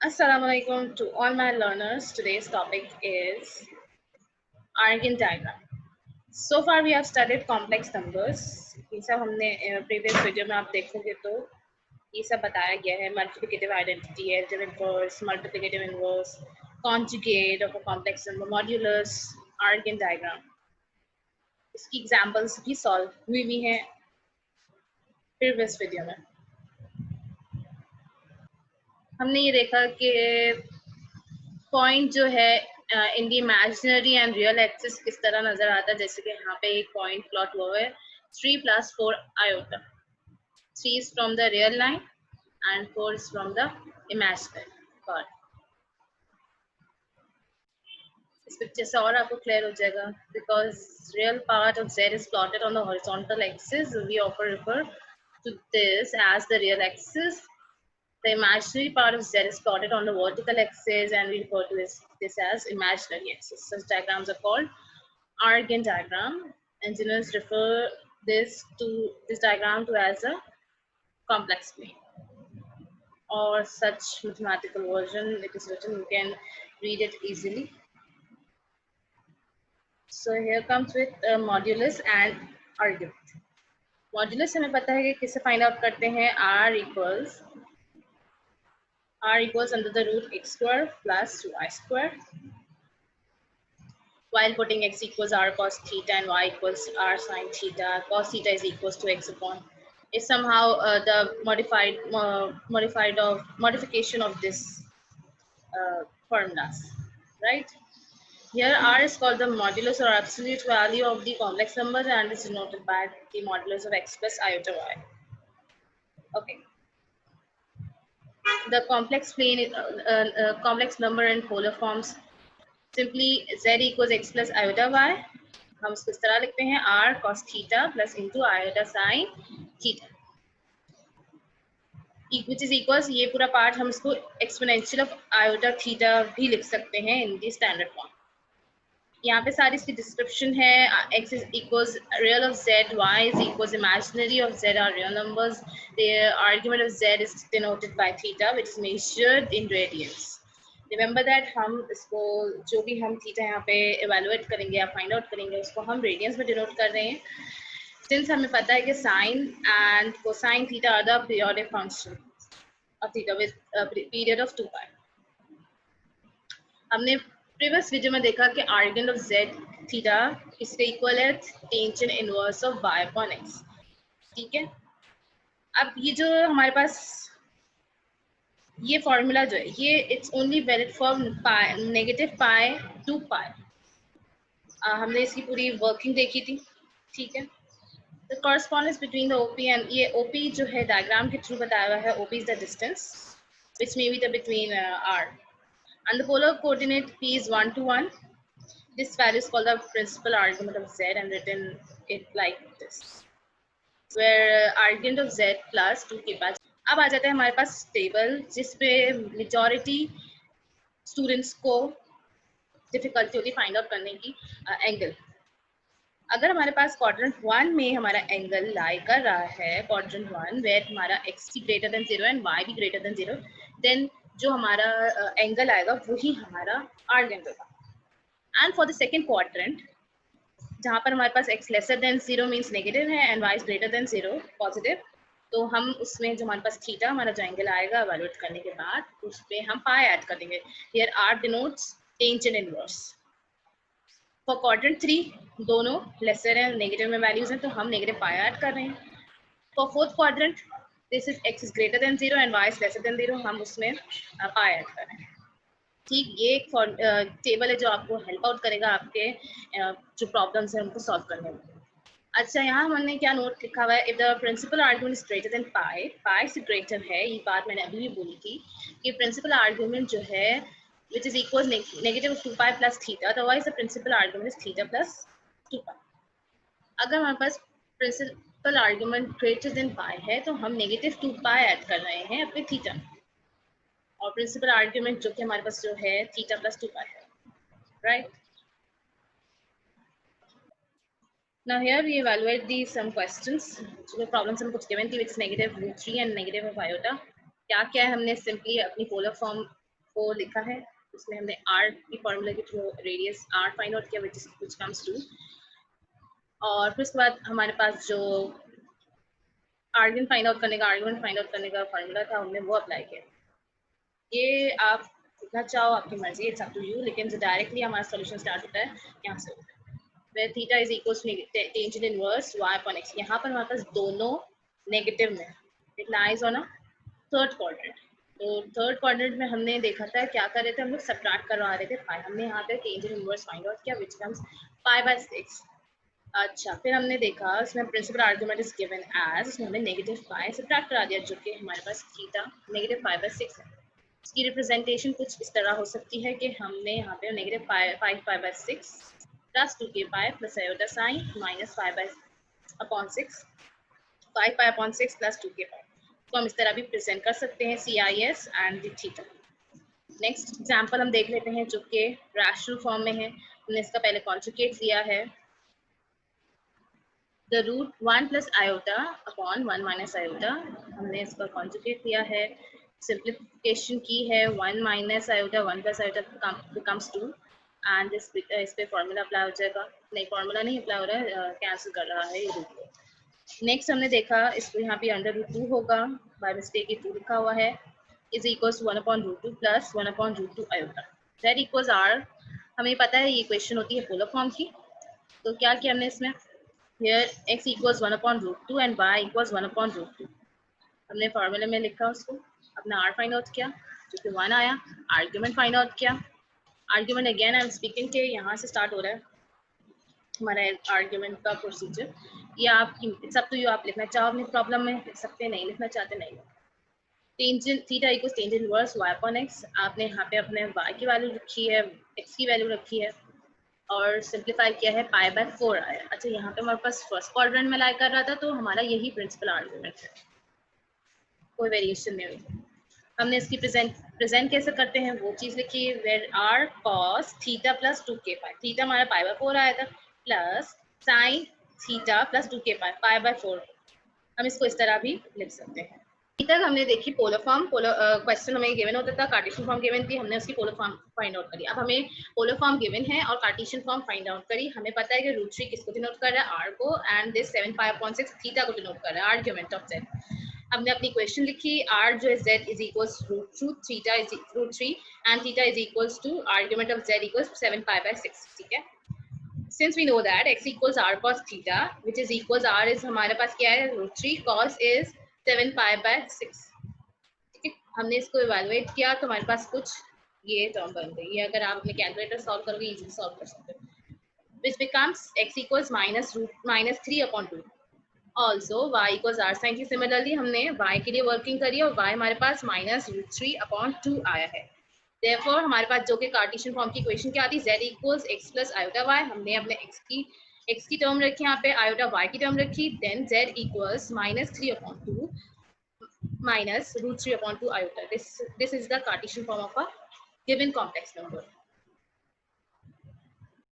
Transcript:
Assalamualaikum to all my learners. Today's topic is Argand diagram. So far we have studied complex numbers. ये सब हमने previous video में आप देखोगे तो ये सब बताया गया है. Multiplicative identity, additive inverse, multiplicative inverse, conjugate of a complex number, modulus, Argand diagram. इसकी examples भी solve हुई हैं previous video में. हमने ये देखा कि पॉइंट जो है इन दी इमेजिनरी एंड रियल एक्सिस किस तरह नजर आता है. जैसे कि यहाँ पे एक पॉइंट प्लॉट हुआ है 3 + 4 iota. 3 is from the real line and 4 is from the imaginary part. इस पिक्चर से और आपको क्लियर हो जाएगा. Because real part of z is plotted on the horizontal axis, we often refer to this as the real axis. The imaginary part of z is plotted on the vertical axis and we refer to this as imaginary axis. Such diagrams are called Argand diagram. Engineers refer this diagram to as a complex plane or such mathematical version. It is written, you can read it easily. So here comes with modulus and argument. Modulus हमें पता है कि किससे find out करते हैं. r equals under the root x square plus 2y square, while putting x equals r cos theta and y equals r sin theta. Cos theta is equals to x upon. It's somehow the modification of this formulas, right? Here r is called the modulus or absolute value of the complex number and is denoted by the modulus of x plus iota y. Okay. The complex plane is complex number in polar forms. Simply z equals x plus iota y. हम इसको इस तरह लिखते हैं r cos theta plus into iota sin theta, which is equals ये पूरा part हम इसको exponential of iota theta भी लिख सकते हैं in the standard form. यहाँ पे सारी इसकी डिस्क्रिप्शन है. x is equals real of z, y is equals imaginary of z are real numbers. The argument of z is denoted by theta, which is measured in radians. Remember that हम इसको जो भी हम theta यहाँ पे evaluate करेंगे या find out करेंगे उसको हम radians में denote कर रहे हैं. Since हमें पता है कि sin and cosine theta are the periodic function of theta with a period of 2 pi. हमने प्रीवियस वीडियो में देखा कि आर्गेंड ऑफ z थीटा इसके इक्वल है tangent inverse of y upon x. ठीक है. अब ये जो हमारे पास ये फॉर्मूला जो है ये its only valid for negative pi to pi. हमने इसकी पूरी वर्किंग देखी थी. ठीक है. The correspondence between the OP and ये OP जो है डायग्राम के थ्रू बताया हुआ है. OP is the distance which may be the between r. And the polar coordinate p is 1 to 1. This value is called the principal argument of z and written it like this, where argument of z plus 2 के पास. अब आ जाता है हमारे पास table जिसपे majority students को difficulty होती find out करने की एंगल. अगर हमारे पास क्वाड्रेंट 1 में हमारा एंगल लाई कर रहा है क्वाड्रेंट 1 वेयर हमारा x greater than 0 and y भी ग्रेटर देन 0, देन जो हमारा एंगल आएगा वही हमारा आर्गेंट होगा. And for the second quadrant जहाँ पर हमारे पास x lesser than 0 means negative है and y is greater than 0 positive, तो हम उसमें जो हमारे पास थीटा हमारा जो एंगल आएगा इवैल्यूएट करने के बाद उस पे हम पाई ऐड कर देंगे. Here r denotes tangent inverse. For quadrant 3 दोनों लेसर है नेगेटिव में वैल्यूज हैं तो हम नेगेटिव पाई ऐड कर रहे हैं. For fourth quadrant this is x is greater than 0 and y is lesser than 0, हम उसमें पाई ऐड कर रहे हैं. ठीक. ये एक टेबल है जो आपको हेल्प आउट करेगा आपके जो प्रॉब्लम्स हैं उनको सॉल्व करने में. अच्छा, यहाँ हमने क्या नोट लिखा हुआ है. If the principal argument is greater than pi, pi से ग्रेटर है, ये बात मैंने अभी भी बोली थी कि प्रिंसिपल आर्गुमेंट जो है which is equals negative 2 pi plus theta, otherwise the principal argument is theta plus 2 pi. अगर हमारे पास प्रिंसिपल आर्गुमेंट ग्रेटर देन पाई है तो हम नेगेटिव 2 पाई ऐड कर रहे हैं अपने थीटा, और प्रिंसिपल आर्गुमेंट जो कि हमारे पास जो है थीटा प्लस 2 पाई है. Right. Now here we evaluate these some questions. जो problems हमको given थी, which is negative root 3 and negative of iota. क्या क्या है हमने simply अपनी polar form को लिखा है, उसमें हमने r की फॉर्मूला के through radius r find out किया which comes to, और फिर उसके बाद हमारे पास जो आर्गुमेंट फाइंड आउट करने का फॉर्मूला था हमने वो अप्लाई किया। ये आप लिखना चाहो आपकी मर्जी, इट्स अप टू यू, लेकिन जो डायरेक्टली हमारा सॉल्यूशन स्टार्ट होता है यहाँ से होता है, where theta is equals to tangent inverse y upon x। यहाँ पर हमारे पास दोनों नेगेटिव में, it lies on a third quadrant. तो थर्ड क्वाड्रेंट में हमने देखा था क्या कर रहे थे, हम लोग सबट्रैक्ट करवा रहे थे पाई। हमने यहाँ पे टेंजेंट इनवर्स फाइंड आउट किया which comes π/6। अच्छा, फिर हमने देखा इसमें principal argument is given as, इसमें हमने नेगेटिव पाई सबट्रैक्ट करा दिया, जो कि हमारे पास थीटा नेगेटिव π/6 है। इसकी रिप्रेजेंटेशन कुछ इस तरह हो सकती है कि हमने यहाँ पे negative 5π/6 plus 2k pi plus iota sine minus 5/6 5π/6 plus 2k pi, तो हम इस तरह भी प्रेजेंट कर सकते हैं CIS and the theta. Next example हम देख लेते हैं जो कि रैशनल फॉर्म में है। हमने इसका पहले कॉन्जुगेट लिया है, the root 1 plus iota upon 1 minus iota, हमने इसका कॉन्जुगेट लिया है, सिंप्लीफिकेशन की है, 1 minus iota 1 plus iota becomes 2 and इस पे फॉर्मूला अप्लाई हो जाएगा, नहीं फॉर्मूला नहीं अप्लाई हो रहा है, कैंसिल कर रहा है ये रूट को। नेक्स्ट हमने देखा इसको यहाँ पे अंडर रूट 2 होगा, बाय मिस्टेक ये 2 लिखा हुआ है, is equals to 1/√2 plus 1/√2 iota, that equals r। हमें पता है ये इक्वेशन होती है पोलर फॉर्म की, तो क्या किया हमने इसमें, here x equals 1/√2 and y equals 1/√2, हमने फॉर्मूले में लिखा उसको, अपना r फाइंड आउट किया जो कि 1 आया, आर्ग्यूमेंट फाइंड आउट किया। Argument again I am speaking के यहाँ से स्टार्ट हो रहा है हमारा आर्ग्यूमेंट का प्रोसीजर, ये आप इट्स अप टू यू, आप लिखना चाहो अपनी प्रॉब्लम में लिख सकते हैं, नहीं लिखना चाहते नहीं। Tangent theta equals tangent inverse y upon x, आपने यहाँ पे अपने y की वैल्यू रखी है, x की वैल्यू रखी है और सिंप्लीफाई किया है π/4 आया। अच्छा, यहाँ पे हमारे पास फर्स्ट क्वाड्रेंट में लाई कर रहा था, तो हमारा यही प्रिंसिपल आर्गुमेंट है, कोई वेरिएशन नहीं हुई। हमने इसकी प्रेजेंट कैसे करते हैं वो चीज लिखी है, where r cos theta plus 2k pi, theta हमारा π/4 आया था, plus sine theta plus 2k pi π/4, हम इसको इस तरह भी लिख सकते हैं। अभी तक हमने देखी पोलर फॉर्म, क्वेश्चन हमें गिवन होता था, कार्टेशियन फॉर्म गिवन थी, हमने उसकी पोलर फॉर्म फाइंड आउट करी। अब हमें पोलर फॉर्म गिवन है और कार्टेशियन फॉर्म फाइंड आउट करी, हमें पता है कि √3 किसको डिनोट कर रहा है, r को, एंड दिस 7π/6 थीटा को डिनोट कर रहा है, आर्गुमेंट ऑफ z। हमने अपनी क्वेश्चन लिखी, r जो है z is equals √2, theta is √3 and theta is equals to argument of z equals 7π/6, ठीक है। Since we know that x equals r cos theta, which is equals r is हमारे पास क्या है, √3 cos is 7π/6, ठीक है। हमने इसको इवेलुएट किया तो हमारे पास कुछ ये टर्म बन गई, ये अगर आप अपने कैलकुलेटर सॉल्व करोगे इजीली सॉल्व कर सकते हो, which becomes x equals -3/2, also y equals r sin। Similarly हमने y के लिए वर्किंग करी और y हमारे पास -√3/2 आया है। Therefore हमारे पास जो कि कार्टेशियन फॉर्म की इक्वेशन क्या आती है, z equals x plus iota y, हमने अपने x की टर्म रखी यहाँ पे, iota y की टर्म रखी, then z equals -3/2 minus √3/2 iota. This is the Cartesian form of a given complex number.